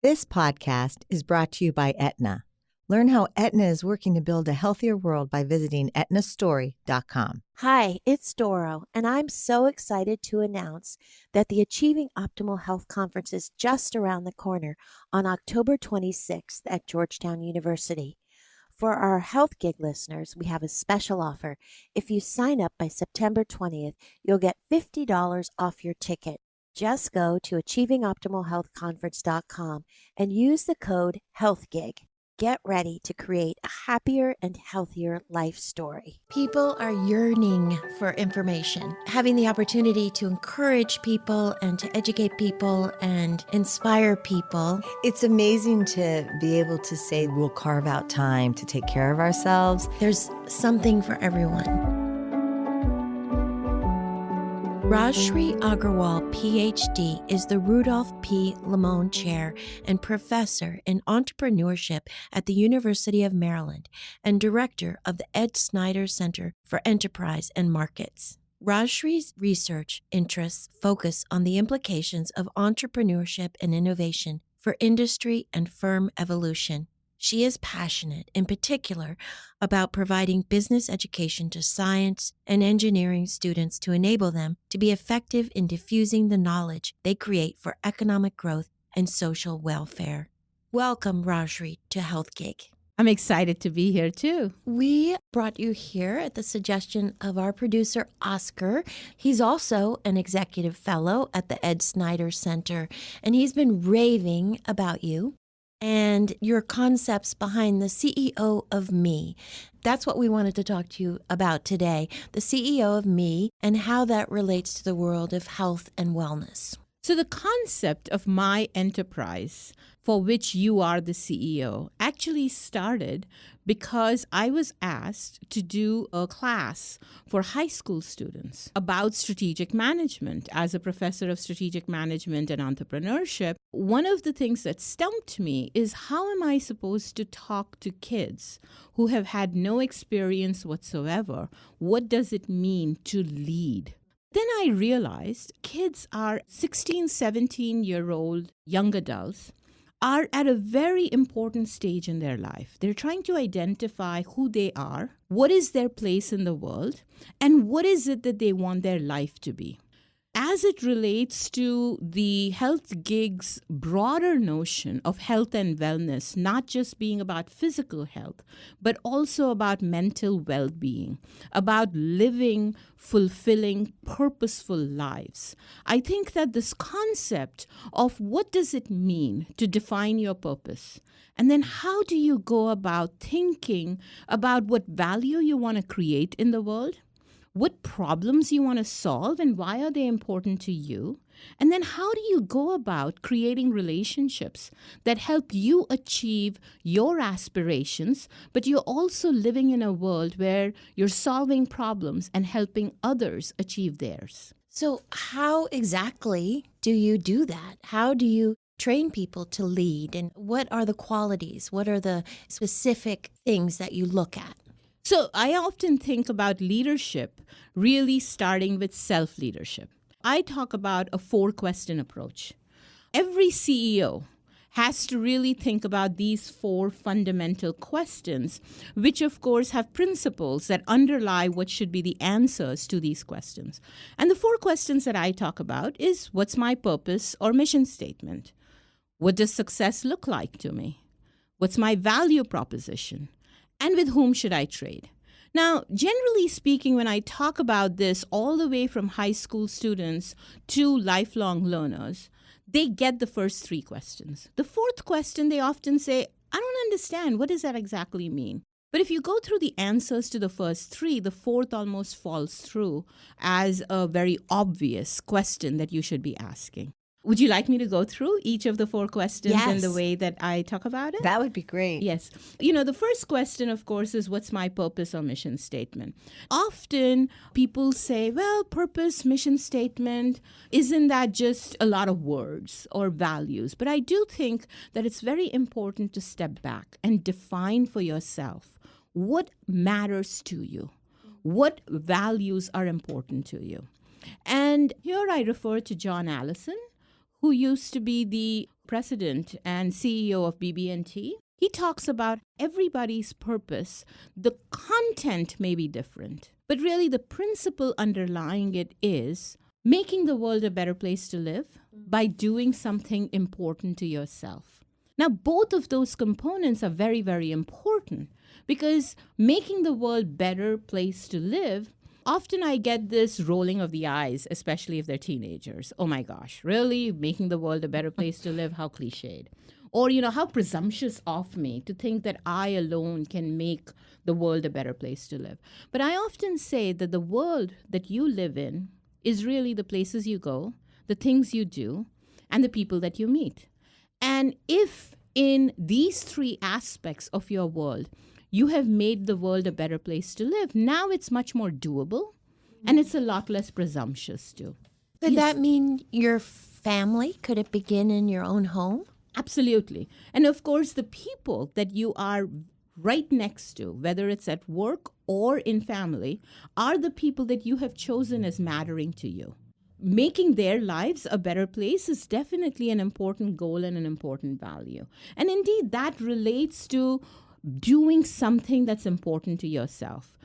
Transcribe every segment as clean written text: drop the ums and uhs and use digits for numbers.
This podcast is brought to you by Aetna. Learn how Aetna is working to build a healthier world by visiting aetnastory.com. Hi, it's Doro, and I'm so excited to announce that the Achieving Optimal Health Conference is just around the corner on October 26th at Georgetown University. For our Health Gig listeners, we have a special offer. If you sign up by September 20th, you'll get $50 off your ticket. Just go to achievingoptimalhealthconference.com and use the code HealthGig. Get ready to create a happier and healthier life story. People are yearning for information. Having the opportunity to encourage people and to educate people and inspire people. It's amazing to be able to say we'll carve out time to take care of ourselves. There's something for everyone. Rajshree Agarwal, Ph.D., is the Rudolph P. Lamone Chair and Professor in Entrepreneurship at the University of Maryland and Director of the Snider Center for Enterprise and Markets. Rajshree's research interests focus on the implications of entrepreneurship and innovation for industry and firm evolution. She is passionate, in particular, about providing business education to science and engineering students to enable them to be effective in diffusing the knowledge they create for economic growth and social welfare. Welcome, Rajshree, to Health Gig. I'm excited to be here, too. We brought you here at the suggestion of our producer, Oscar. He's also an executive fellow at the Ed Snider Center, and he's been raving about you and your concepts behind the CEO of Me. That's what we wanted to talk to you about today, the CEO of Me and how that relates to the world of health and wellness. So the concept of my enterprise, for which you are the CEO, actually started because I was asked to do a class for high school students about strategic management. As a professor of strategic management and entrepreneurship, one of the things that stumped me is how am I supposed to talk to kids who have had no experience whatsoever? What does it mean to lead? Then I realized kids are 16, 17-year-old young adults are at a very important stage in their life. They're trying to identify who they are, what is their place in the world, and what is it that they want their life to be. As it relates to the health gig's broader notion of health and wellness, not just being about physical health, but also about mental well-being, about living fulfilling, purposeful lives, I think that this concept of what does it mean to define your purpose, and then how do you go about thinking about what value you want to create in the world, what problems you want to solve and why are they important to you? And then how do you go about creating relationships that help you achieve your aspirations, but you're also living in a world where you're solving problems and helping others achieve theirs? So how exactly do you do that? How do you train people to lead? And what are the qualities? What are the specific things that you look at? So I often think about leadership really starting with self-leadership. I talk about a 4-question approach. Every CEO has to really think about these 4 fundamental questions, which of course have principles that underlie what should be the answers to these questions. And the 4 questions that I talk about is, what's my purpose or mission statement? What does success look like to me? What's my value proposition? And with whom should I trade? Now, generally speaking, when I talk about this all the way from high school students to lifelong learners, they get the first 3 questions. The 4th question, they often say, I don't understand. What does that exactly mean? But if you go through the answers to the first 3, the 4th almost falls through as a very obvious question that you should be asking. Would you like me to go through each of the 4 questions in the way that I talk about it? That would be great. Yes. You know, the first question, of course, is what's my purpose or mission statement? Often people say, well, purpose, mission statement, isn't that just a lot of words or values? But I do think that it's very important to step back and define for yourself what matters to you, what values are important to you. And here I refer to John Allison, who used to be the president and CEO of BB&T. He talks about everybody's purpose. The content may be different, but really the principle underlying it is making the world a better place to live by doing something important to yourself. Now, both of those components are very, very important because making the world better place to live, often I get this rolling of the eyes, especially if they're teenagers. Oh my gosh, really? Making the world a better place to live? How cliched. Or, how presumptuous of me to think that I alone can make the world a better place to live. But I often say that the world that you live in is really the places you go, the things you do, and the people that you meet. And if in these three aspects of your world, you have made the world a better place to live, now it's much more doable and it's a lot less presumptuous too. Could that mean your family? Could it begin in your own home? Absolutely. And of course, the people that you are right next to, whether it's at work or in family, are the people that you have chosen as mattering to you. Making their lives a better place is definitely an important goal and an important value. And indeed, that relates to doing something that's important to yourself.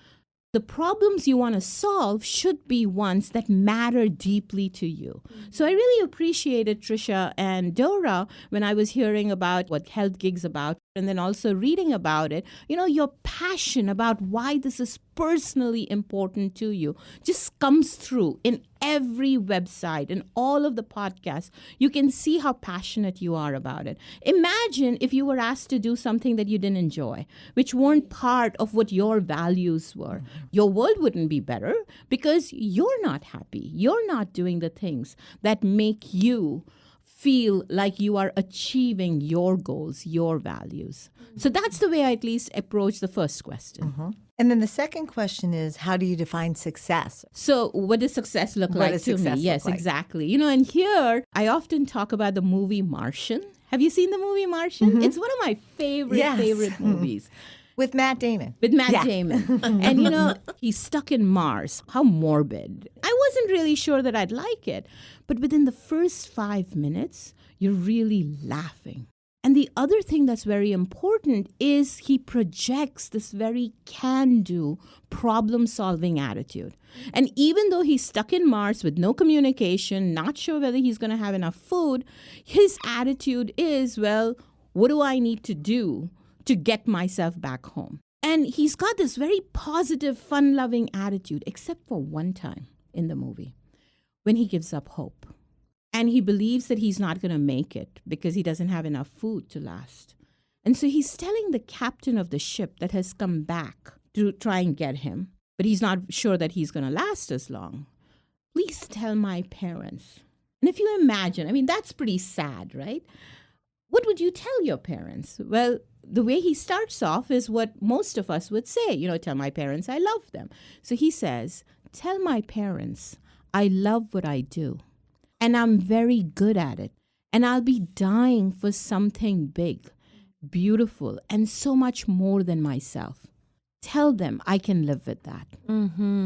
The problems you want to solve should be ones that matter deeply to you. So I really appreciated Trisha and Dora when I was hearing about what Health Gig's about and then also reading about it. Your passion about why this is personally important to you just comes through in every website and all of the podcasts. You can see how passionate you are about it. Imagine if you were asked to do something that you didn't enjoy, which weren't part of what your values were. Your world wouldn't be better because you're not happy. You're not doing the things that make you feel like you are achieving your goals, your values. So that's the way I at least approach the first question. And then the second question is, how do you define success? So what does success look like to me? Yes, exactly. And here I often talk about the movie Martian. Have you seen the movie Martian? It's one of my favorite movies. With Matt Damon. With Matt Damon. And, he's stuck in Mars. How morbid. I wasn't really sure that I'd like it. But within the first 5 minutes, you're really laughing. And the other thing that's very important is he projects this very can-do, problem-solving attitude. And even though he's stuck in Mars with no communication, not sure whether he's going to have enough food, his attitude is, well, what do I need to do to get myself back home? And he's got this very positive, fun-loving attitude, except for one time in the movie when he gives up hope. And he believes that he's not going to make it because he doesn't have enough food to last. And so he's telling the captain of the ship that has come back to try and get him, but he's not sure that he's going to last as long. Please tell my parents. And if you imagine, that's pretty sad, right? What would you tell your parents? Well, the way he starts off is what most of us would say, tell my parents I love them. So he says, tell my parents I love what I do. And I'm very good at it. And I'll be dying for something big, beautiful, and so much more than myself. Tell them I can live with that.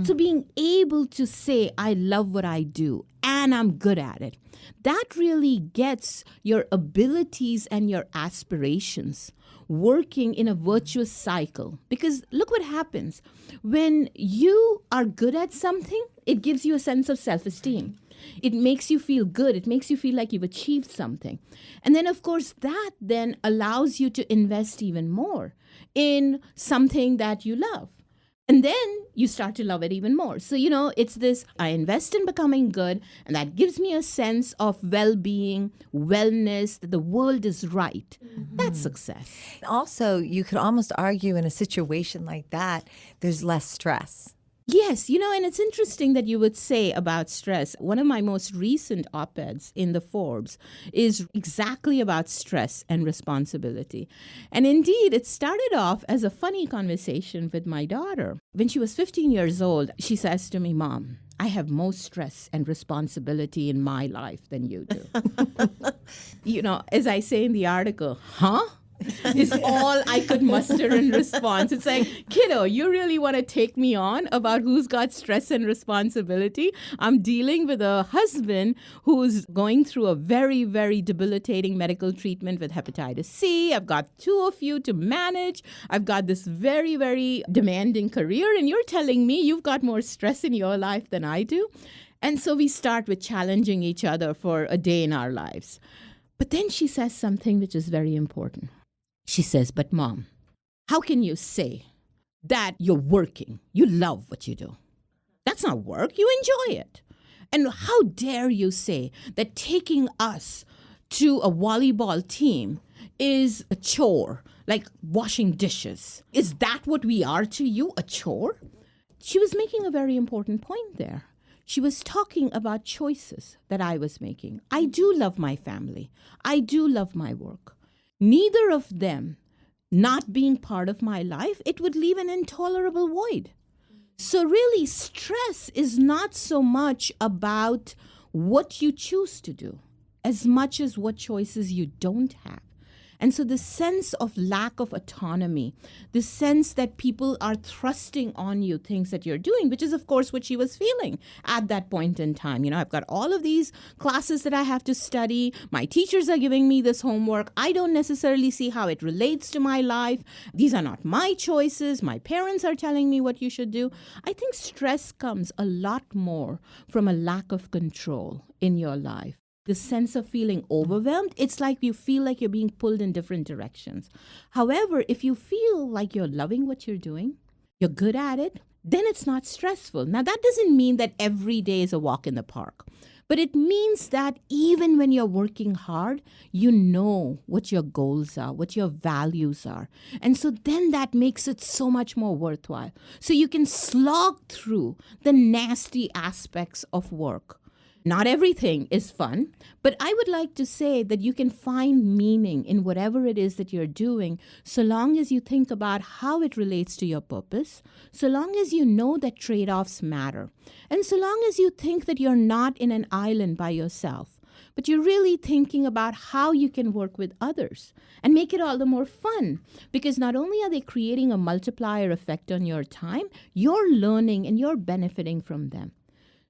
So being able to say, I love what I do and I'm good at it, that really gets your abilities and your aspirations working in a virtuous cycle. Because look what happens. When you are good at something, it gives you a sense of self-esteem. It makes you feel good. It makes you feel like you've achieved something. And then, of course, that then allows you to invest even more in something that you love. And then you start to love it even more. So, it's this, I invest in becoming good, and that gives me a sense of well-being, wellness, that the world is right. That's success. Also, you could almost argue in a situation like that, there's less stress. Yes, and it's interesting that you would say about stress. One of my most recent op-eds in the Forbes is exactly about stress and responsibility. And indeed, it started off as a funny conversation with my daughter. When she was 15 years old, she says to me, Mom, I have more stress and responsibility in my life than you do. As I say in the article, huh? is all I could muster in response. It's like, kiddo, you really want to take me on about who's got stress and responsibility? I'm dealing with a husband who's going through a very, very debilitating medical treatment with hepatitis C. I've got two of you to manage. I've got this very, very demanding career, and you're telling me you've got more stress in your life than I do. And so we start with challenging each other for a day in our lives. But then she says something which is very important. She says, but Mom, how can you say that you're working? You love what you do. That's not work. You enjoy it. And how dare you say that taking us to a volleyball team is a chore, like washing dishes? Is that what we are to you, a chore? She was making a very important point there. She was talking about choices that I was making. I do love my family. I do love my work. Neither of them not being part of my life, it would leave an intolerable void. So really, stress is not so much about what you choose to do as much as what choices you don't have. And so the sense of lack of autonomy, the sense that people are thrusting on you things that you're doing, which is, of course, what she was feeling at that point in time. You know, I've got all of these classes that I have to study. My teachers are giving me this homework. I don't necessarily see how it relates to my life. These are not my choices. My parents are telling me what you should do. I think stress comes a lot more from a lack of control in your life. The sense of feeling overwhelmed, it's like you feel like you're being pulled in different directions. However, if you feel like you're loving what you're doing, you're good at it, then it's not stressful. Now, that doesn't mean that every day is a walk in the park, but it means that even when you're working hard, you know what your goals are, what your values are. And so then that makes it so much more worthwhile. So you can slog through the nasty aspects of work. Not everything is fun, but I would like to say that you can find meaning in whatever it is that you're doing, so long as you think about how it relates to your purpose, so long as you know that trade-offs matter, and so long as you think that you're not in an island by yourself, but you're really thinking about how you can work with others and make it all the more fun, because not only are they creating a multiplier effect on your time, you're learning and you're benefiting from them.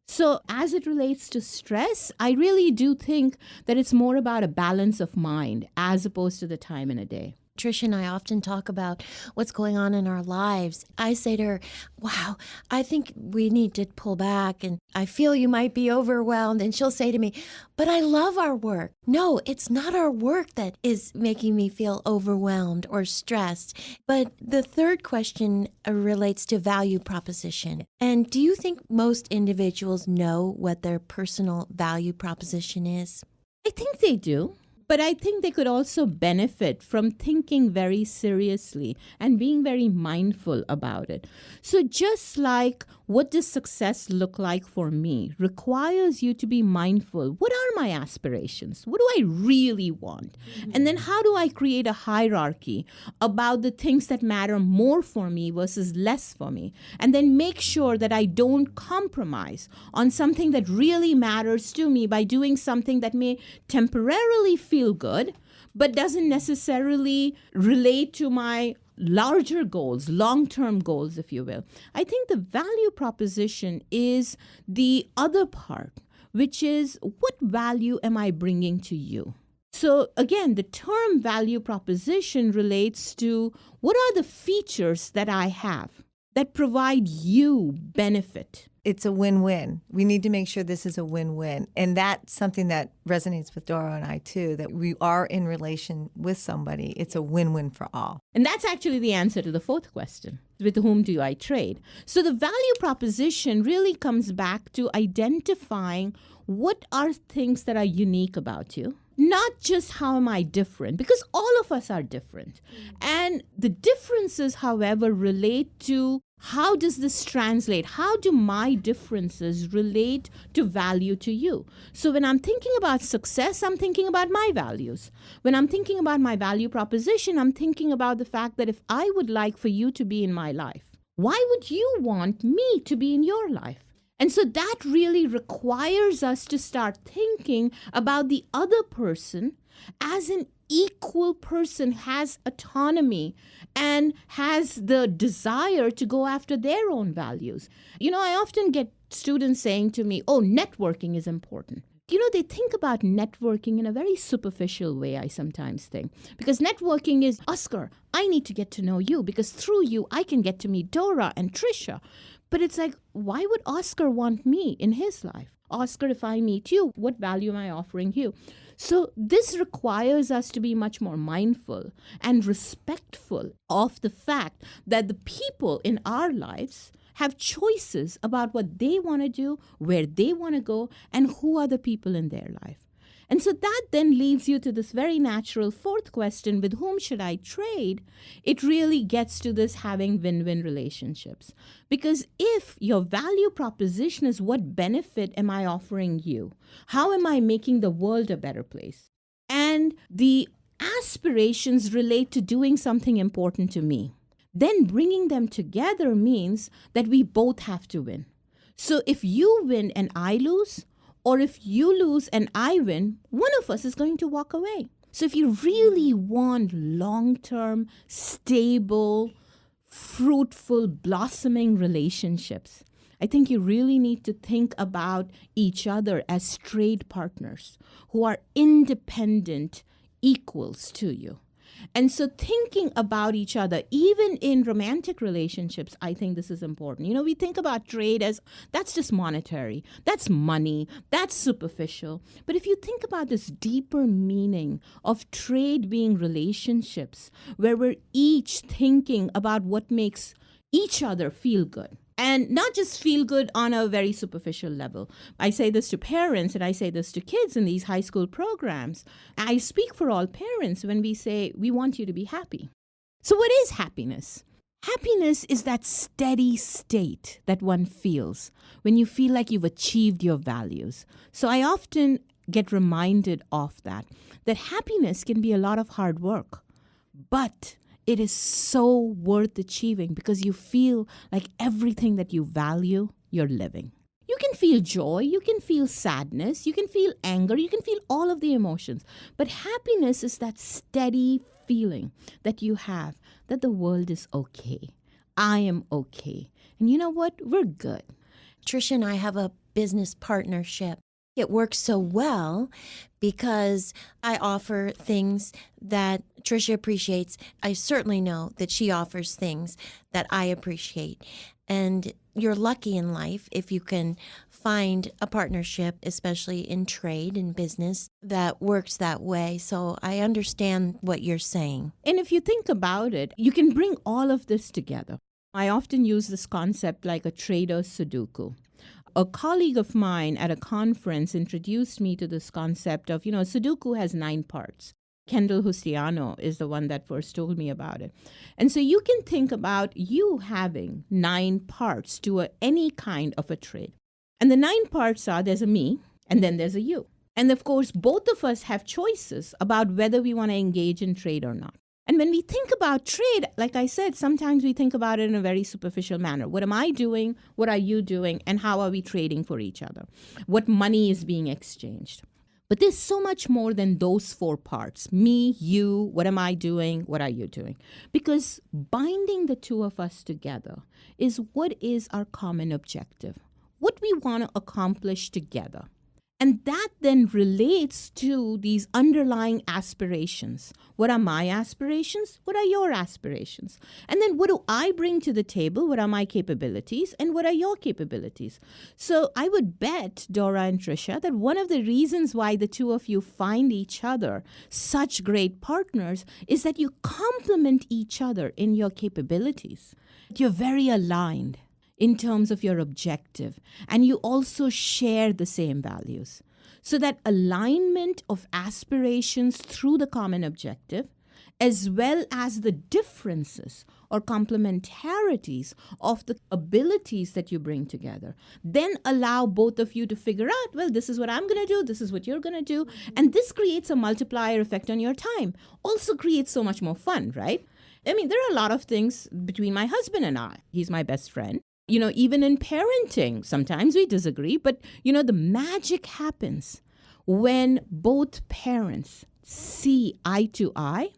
So as it relates to stress, I really do think that it's more about a balance of mind as opposed to the time in a day. Trish and I often talk about what's going on in our lives. I say to her, wow, I think we need to pull back, and I feel you might be overwhelmed. And she'll say to me, but I love our work. No, it's not our work that is making me feel overwhelmed or stressed. But the third question relates to value proposition. And do you think most individuals know what their personal value proposition is? I think they do. But I think they could also benefit from thinking very seriously and being very mindful about it. So just like what does success look like for me requires you to be mindful. What are my aspirations? What do I really want? And then how do I create a hierarchy about the things that matter more for me versus less for me? And then make sure that I don't compromise on something that really matters to me by doing something that may temporarily feel good, but doesn't necessarily relate to my larger goals, long-term goals, if you will. I think the value proposition is the other part, which is what value am I bringing to you? So again, the term value proposition relates to what are the features that I have that provide you benefit. It's a win-win. We need to make sure this is a win-win. And that's something that resonates with Doro and I too, that we are in relation with somebody. It's a win-win for all. And that's actually the answer to the fourth question. With whom do I trade? So the value proposition really comes back to identifying what are things that are unique about you. Not just how am I different, because all of us are different. And the differences, however, relate to how does this translate? How do my differences relate to value to you? So when I'm thinking about success, I'm thinking about my values. When I'm thinking about my value proposition, I'm thinking about the fact that if I would like for you to be in my life, why would you want me to be in your life? And so that really requires us to start thinking about the other person as an equal person has autonomy and has the desire to go after their own values. I often get students saying to me, oh, networking is important. They think about networking in a very superficial way, I sometimes think. Because networking is, Oscar, I need to get to know you because through you, I can get to meet Dora and Trisha. But it's like, why would Oscar want me in his life? Oscar, if I meet you, what value am I offering you? So this requires us to be much more mindful and respectful of the fact that the people in our lives have choices about what they want to do, where they want to go, and who are the people in their life. And so that then leads you to this very natural fourth question, with whom should I trade? It really gets to this having win-win relationships. Because if your value proposition is what benefit am I offering you? How am I making the world a better place? And the aspirations relate to doing something important to me. Then bringing them together means that we both have to win. So if you win and I lose, or if you lose and I win, one of us is going to walk away. So if you really want long-term, stable, fruitful, blossoming relationships, I think you really need to think about each other as trade partners who are independent equals to you. And so thinking about each other, even in romantic relationships, I think this is important. We think about trade as that's just monetary, that's money, that's superficial. But if you think about this deeper meaning of trade being relationships, where we're each thinking about what makes each other feel good. And not just feel good on a very superficial level. I say this to parents and I say this to kids in these high school programs. I speak for all parents when we say, we want you to be happy. So what is happiness? Happiness is that steady state that one feels when you feel like you've achieved your values. So I often get reminded of that happiness can be a lot of hard work, but it is so worth achieving because you feel like everything that you value, you're living. You can feel joy, you can feel sadness, you can feel anger, you can feel all of the emotions. But happiness is that steady feeling that you have that the world is okay. I am okay. And you know what? We're good. Trisha and I have a business partnership. It works so well because I offer things that Trisha appreciates. I certainly know that she offers things that I appreciate. And you're lucky in life if you can find a partnership, especially in trade and business, that works that way. So I understand what you're saying. And if you think about it, you can bring all of this together. I often use this concept like a trader's Sudoku. A colleague of mine at a conference introduced me to this concept of, Sudoku has 9 parts. Kendall Hustiano is the one that first told me about it. And so you can think about you having 9 parts to any kind of a trade. And the 9 parts are, there's a me, and then there's a you. And of course, both of us have choices about whether we want to engage in trade or not. And when we think about trade, like I said, sometimes we think about it in a very superficial manner. What am I doing? What are you doing? And how are we trading for each other? What money is being exchanged? But there's so much more than those 4 parts. Me, you, what am I doing? What are you doing? Because binding the two of us together is what is our common objective, what we want to accomplish together. And that then relates to these underlying aspirations. What are my aspirations? What are your aspirations? And then what do I bring to the table? What are my capabilities? And what are your capabilities? So I would bet, Dora and Trisha, that one of the reasons why the two of you find each other such great partners is that you complement each other in your capabilities. You're very aligned in terms of your objective, and you also share the same values. So that alignment of aspirations through the common objective, as well as the differences or complementarities of the abilities that you bring together, then allow both of you to figure out, well, this is what I'm going to do, this is what you're going to do, and this creates a multiplier effect on your time. Also creates so much more fun, right? I mean, there are a lot of things between my husband and I. He's my best friend. Even in parenting, sometimes we disagree, but, the magic happens when both parents see eye to eye,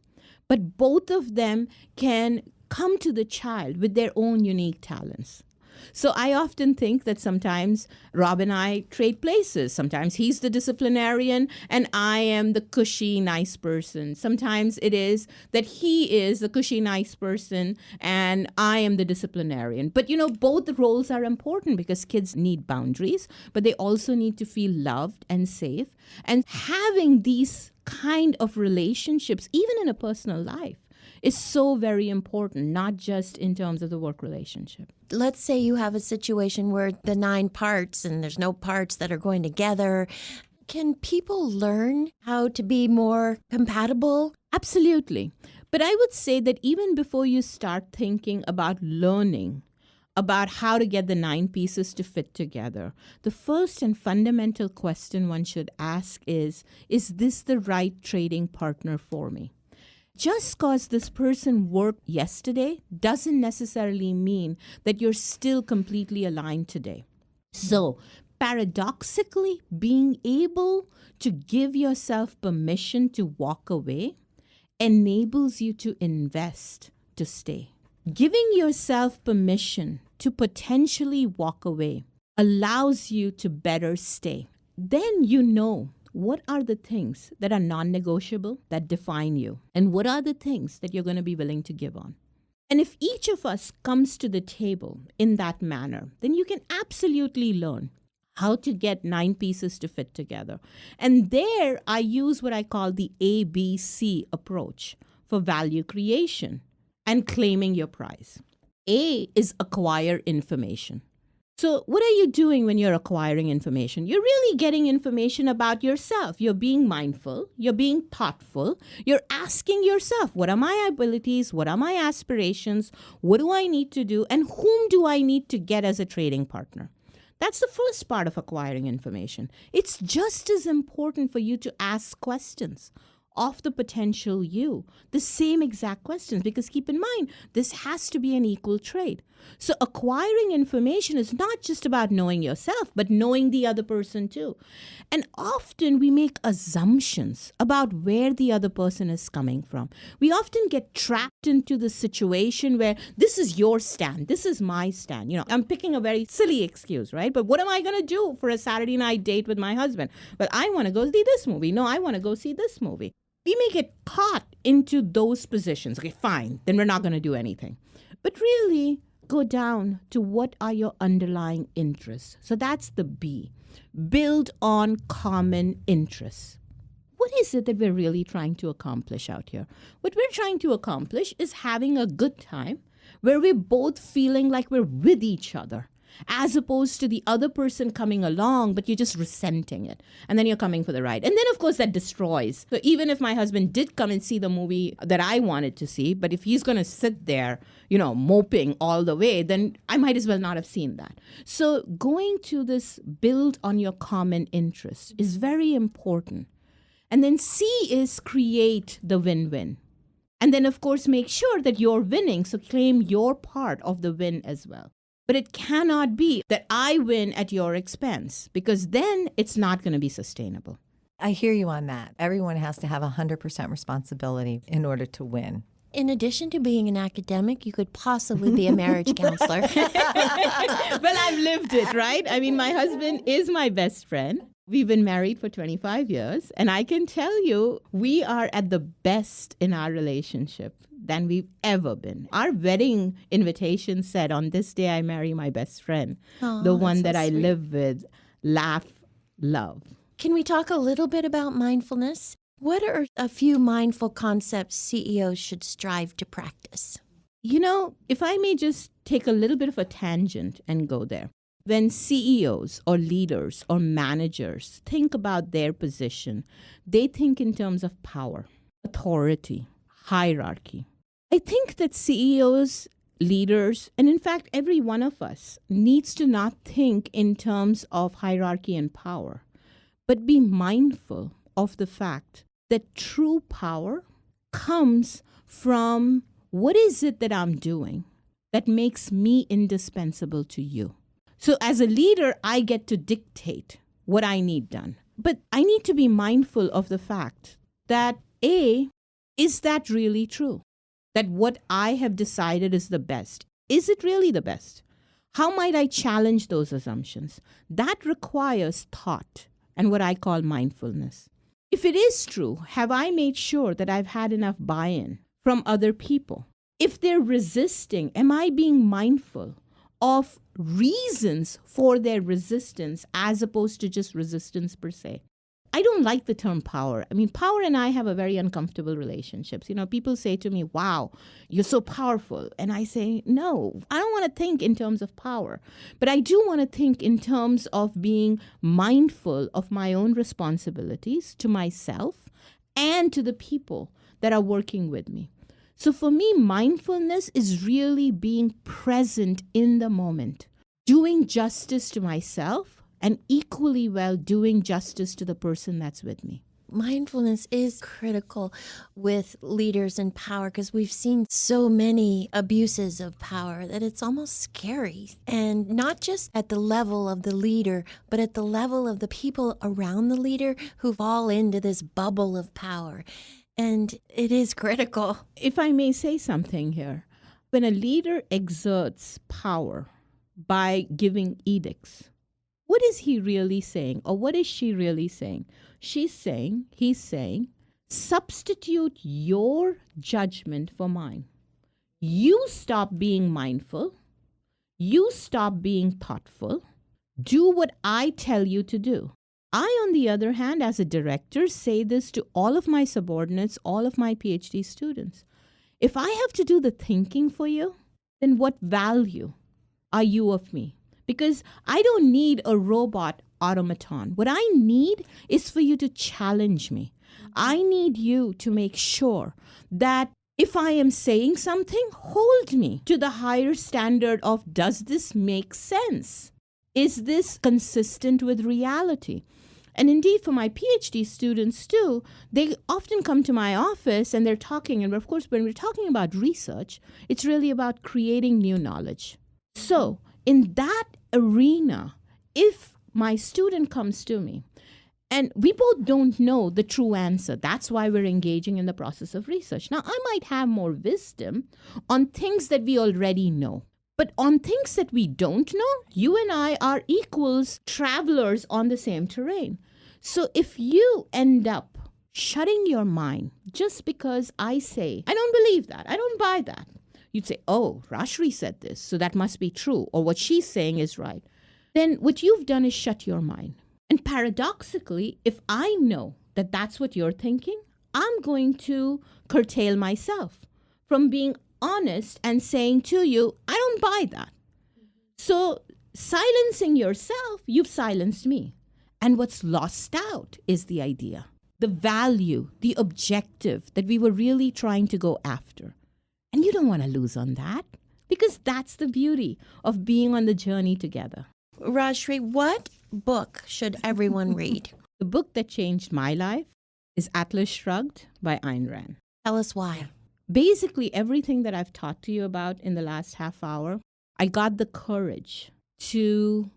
but both of them can come to the child with their own unique talents. So I often think that sometimes Rob and I trade places. Sometimes he's the disciplinarian and I am the cushy, nice person. Sometimes it is that he is the cushy, nice person and I am the disciplinarian. But both roles are important because kids need boundaries, but they also need to feel loved and safe. And having these kind of relationships, even in a personal life, is so very important, not just in terms of the work relationship. Let's say you have a situation where the 9 parts and there's no parts that are going together. Can people learn how to be more compatible? Absolutely. But I would say that even before you start thinking about learning about how to get the 9 pieces to fit together, the first and fundamental question one should ask is this the right trading partner for me? Just because this person worked yesterday doesn't necessarily mean that you're still completely aligned today. So, paradoxically, being able to give yourself permission to walk away enables you to invest to stay. Giving yourself permission to potentially walk away allows you to better stay. Then you know what are the things that are non-negotiable that define you, and what are the things that you're going to be willing to give on. And if each of us comes to the table in that manner, then you can absolutely learn how to get 9 pieces to fit together. And there I use what I call the ABC approach for value creation and claiming your prize. A is acquire information. So what are you doing when you're acquiring information? You're really getting information about yourself. You're being mindful. You're being thoughtful. You're asking yourself, what are my abilities? What are my aspirations? What do I need to do? And whom do I need to get as a trading partner? That's the first part of acquiring information. It's just as important for you to ask questions of the potential you, the same exact questions, because keep in mind, this has to be an equal trade. So acquiring information is not just about knowing yourself, but knowing the other person too. And often we make assumptions about where the other person is coming from. We often get trapped into the situation where this is your stand, this is my stand. I'm picking a very silly excuse, right? But what am I going to do for a Saturday night date with my husband? Well, I want to go see this movie. No, I want to go see this movie. We may get caught into those positions. Okay, fine, then we're not going to do anything. But really, go down to what are your underlying interests. So that's the B. Build on common interests. What is it that we're really trying to accomplish out here? What we're trying to accomplish is having a good time where we're both feeling like we're with each other, as opposed to the other person coming along, but you're just resenting it. And then you're coming for the ride. And then, of course, that destroys. So even if my husband did come and see the movie that I wanted to see, but if he's going to sit there, moping all the way, then I might as well not have seen that. So going to this build on your common interests is very important. And then C is create the win-win. And then, of course, make sure that you're winning. So claim your part of the win as well. But it cannot be that I win at your expense, because then it's not going to be sustainable. I hear you on that. Everyone has to have 100% responsibility in order to win. In addition to being an academic, you could possibly be a marriage counselor. Well, I've lived it, right? I mean, my husband is my best friend. We've been married for 25 years, and I can tell you, we are at the best in our relationship than we've ever been. Our wedding invitation said, on this day I marry my best friend, the one that I live with, laugh, love. Can we talk a little bit about mindfulness? What are a few mindful concepts CEOs should strive to practice? If I may just take a little bit of a tangent and go there. When CEOs or leaders or managers think about their position, they think in terms of power, authority, hierarchy. I think that CEOs, leaders, and in fact, every one of us needs to not think in terms of hierarchy and power, but be mindful of the fact that true power comes from what is it that I'm doing that makes me indispensable to you. So as a leader, I get to dictate what I need done. But I need to be mindful of the fact that is that really true? That what I have decided is the best? Is it really the best? How might I challenge those assumptions? That requires thought and what I call mindfulness. If it is true, have I made sure that I've had enough buy-in from other people? If they're resisting, am I being mindful of reasons for their resistance as opposed to just resistance per se? I don't like the term power. I mean, power and I have a very uncomfortable relationships. People say to me, wow, you're so powerful. And I say, no, I don't want to think in terms of power. But I do want to think in terms of being mindful of my own responsibilities to myself and to the people that are working with me. So for me, mindfulness is really being present in the moment, doing justice to myself, and equally well doing justice to the person that's with me. Mindfulness is critical with leaders in power because we've seen so many abuses of power that it's almost scary. And not just at the level of the leader, but at the level of the people around the leader who fall into this bubble of power. And it is critical. If I may say something here, when a leader exerts power by giving edicts, what is he really saying, or what is she really saying? He's saying, substitute your judgment for mine. You stop being mindful. You stop being thoughtful. Do what I tell you to do. I, on the other hand, as a director, say this to all of my subordinates, all of my PhD students. If I have to do the thinking for you, then what value are you of me? Because I don't need a robot automaton. What I need is for you to challenge me. I need you to make sure that if I am saying something, hold me to the higher standard of, does this make sense? Is this consistent with reality? And indeed, for my PhD students too, they often come to my office and they're talking. And of course, when we're talking about research, it's really about creating new knowledge. So in that arena, if my student comes to me and we both don't know the true answer, that's why we're engaging in the process of research. Now, I might have more wisdom on things that we already know. But on things that we don't know, you and I are equals travelers on the same terrain. So if you end up shutting your mind just because I say, I don't believe that, I don't buy that, you'd say, oh, Rajshree said this, so that must be true, or what she's saying is right. Then what you've done is shut your mind. And paradoxically, if I know that that's what you're thinking, I'm going to curtail myself from being honest and saying to you, I don't buy that. So silencing yourself, you've silenced me. And what's lost out is the idea, the value, the objective that we were really trying to go after. And you don't want to lose on that, because that's the beauty of being on the journey together. Rajshree, what book should everyone read? The book that changed my life is Atlas Shrugged by Ayn Rand. Tell us why. Basically, everything that I've talked to you about in the last half hour, I got the courage to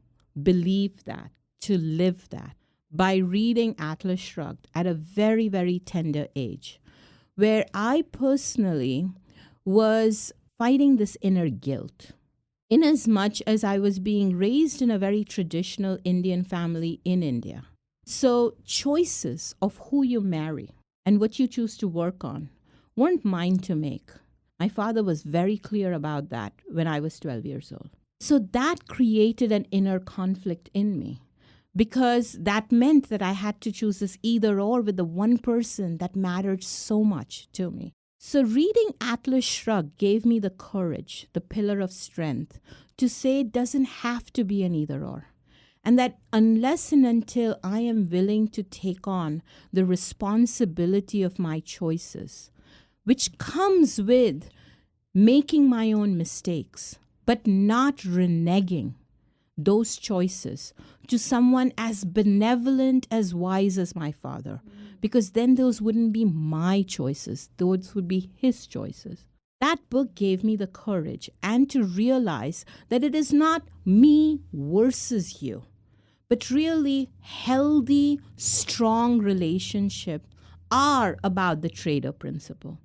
believe that, to live that, by reading Atlas Shrugged at a very, very tender age, where I personally was fighting this inner guilt. Inasmuch as I was being raised in a very traditional Indian family in India. So choices of who you marry and what you choose to work on weren't mine to make. My father was very clear about that when I was 12 years old. So that created an inner conflict in me, because that meant that I had to choose this either or with the one person that mattered so much to me. So reading Atlas Shrugged gave me the courage, the pillar of strength, to say it doesn't have to be an either or. And that unless and until I am willing to take on the responsibility of my choices, which comes with making my own mistakes, but not reneging those choices to someone as benevolent, as wise as my father, because then those wouldn't be my choices, those would be his choices. That book gave me the courage and to realize that it is not me versus you, but really healthy, strong relationship are about the trader principle.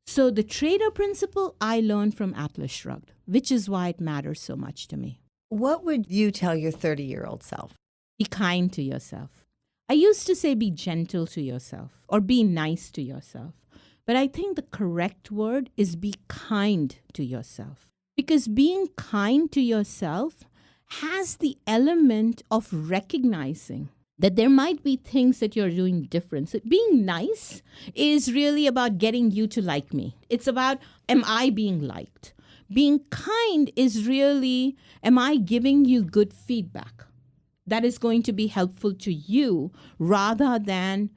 So the trader principle I learned from Atlas Shrugged, which is why it matters so much to me. What would you tell your 30-year-old self? Be kind to yourself. I used to say be gentle to yourself or be nice to yourself. But I think the correct word is be kind to yourself. Because being kind to yourself has the element of recognizing that there might be things that you're doing different. So being nice is really about getting you to like me. It's about, am I being liked? Being kind is really, am I giving you good feedback that is going to be helpful to you rather than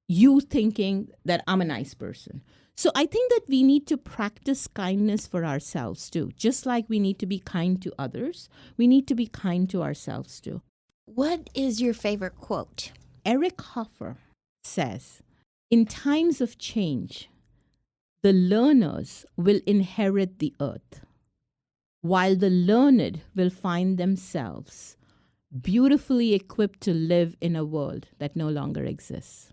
you thinking that I'm a nice person. So I think that we need to practice kindness for ourselves too. Just like we need to be kind to others, we need to be kind to ourselves too. What is your favorite quote? Eric Hoffer says, in times of change, the learners will inherit the earth, while the learned will find themselves beautifully equipped to live in a world that no longer exists.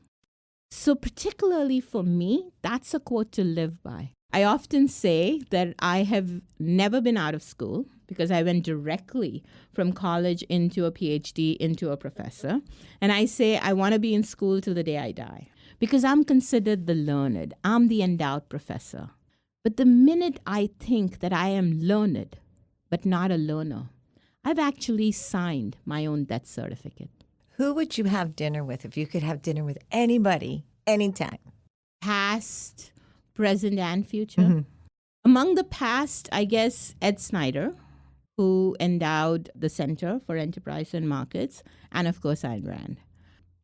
So particularly for me, that's a quote to live by. I often say that I have never been out of school because I went directly from college into a Ph.D. into a professor. And I say I want to be in school till the day I die because I'm considered the learned. I'm the endowed professor. But the minute I think that I am learned but not a learner, I've actually signed my own death certificate. Who would you have dinner with if you could have dinner with anybody, anytime? Past, present, and future. Among the past, I guess Ed Snider, who endowed the Center for Enterprise and Markets, and of course, Ayn Rand.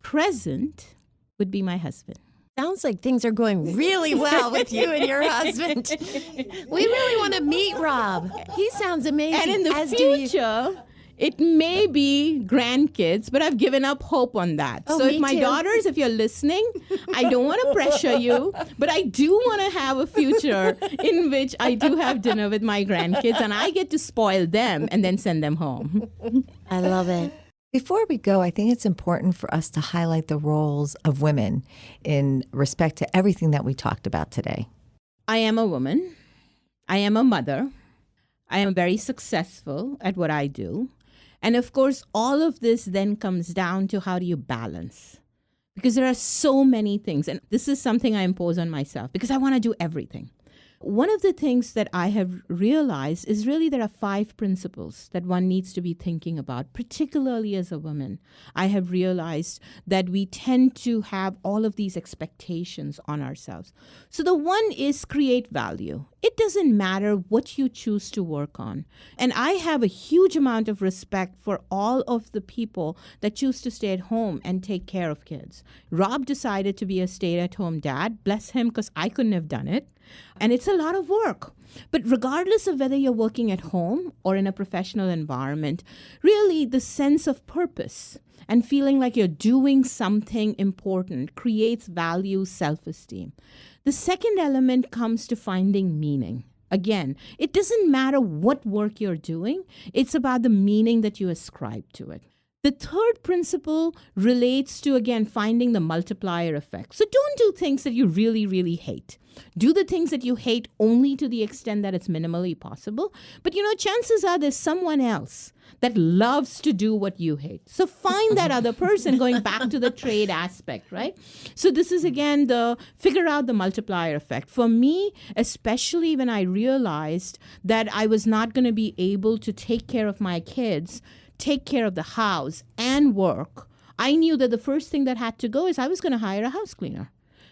Present would be my husband. Sounds like things are going really well with you and your husband. We really want to meet Rob. He sounds amazing. And in the as do you. future, it may be grandkids, but I've given up hope on that. Oh, so me if my too. daughters, if you're listening, I don't want to pressure you, but I do want to have a future in which I do have dinner with my grandkids and I get to spoil them and then send them home. I love it. Before we go, I think it's important for us to highlight the roles of women in respect to everything that we talked about today. I am a woman. I am a mother. I am very successful at what I do. And of course, all of this then comes down to how do you balance? Because there are so many things. And this is something I impose on myself because I want to do everything. One of the things that I have realized is really there are 5 principles that one needs to be thinking about, particularly as a woman. I have realized that we tend to have all of these expectations on ourselves. So the one is create value. It doesn't matter what you choose to work on. And I have a huge amount of respect for all of the people that choose to stay at home and take care of kids. Rob decided to be a stay-at-home dad. Bless him, because I couldn't have done it. And it's a lot of work. But regardless of whether you're working at home or in a professional environment, really the sense of purpose and feeling like you're doing something important creates value, self-esteem. The second element comes to finding meaning. Again, it doesn't matter what work you're doing. It's about the meaning that you ascribe to it. The third principle relates to, again, finding the multiplier effect. So don't do things that you really, really hate. Do the things that you hate only to the extent that it's minimally possible. But, chances are there's someone else that loves to do what you hate. So find that other person, going back to the trade aspect, right? So this is, again, figure out the multiplier effect. For me, especially when I realized that I was not going to be able to take care of my kids, take care of the house and work, I knew that the first thing that had to go is I was going to hire a house cleaner.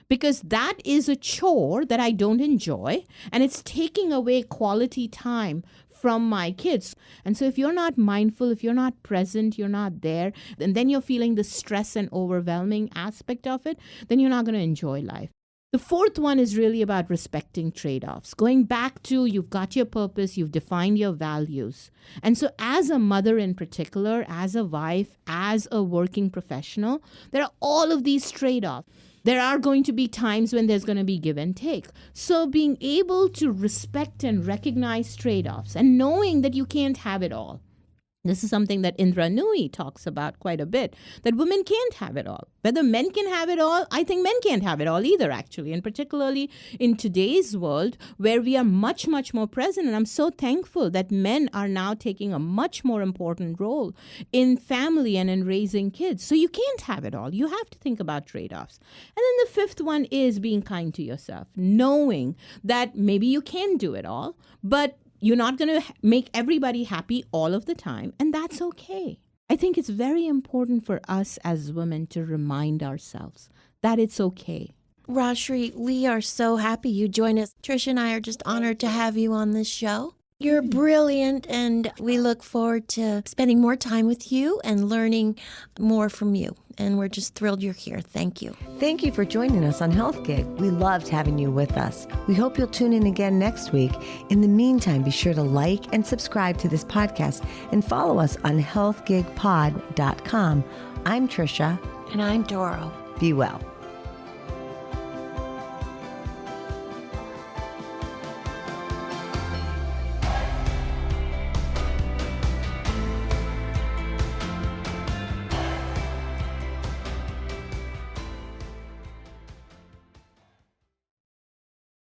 Because that is a chore that I don't enjoy, and it's taking away quality time from my kids. And so if you're not mindful, if you're not present, you're not there, and then you're feeling the stress and overwhelming aspect of it, then you're not going to enjoy life. The fourth one is really about respecting trade-offs. Going back to you've got your purpose, you've defined your values. And so as a mother in particular, as a wife, as a working professional, there are all of these trade-offs. There are going to be times when there's going to be give and take. So being able to respect and recognize trade-offs and knowing that you can't have it all. This is something that Indra Nooyi talks about quite a bit, that women can't have it all. Whether men can have it all, I think men can't have it all either, actually. And particularly in today's world where we are much, much more present. And I'm so thankful that men are now taking a much more important role in family and in raising kids. So you can't have it all. You have to think about trade-offs. And then the fifth one is being kind to yourself, knowing that maybe you can do it all, but you're not going to make everybody happy all of the time, and that's okay. I think it's very important for us as women to remind ourselves that it's okay. Rajshree, we are so happy you joined us. Trish and I are just honored to have you on this show. You're brilliant, and we look forward to spending more time with you and learning more from you. And we're just thrilled you're here. Thank you. Thank you for joining us on Health Gig. We loved having you with us. We hope you'll tune in again next week. In the meantime, be sure to like and subscribe to this podcast and follow us on healthgigpod.com. I'm Trisha. And I'm Doro. Be well.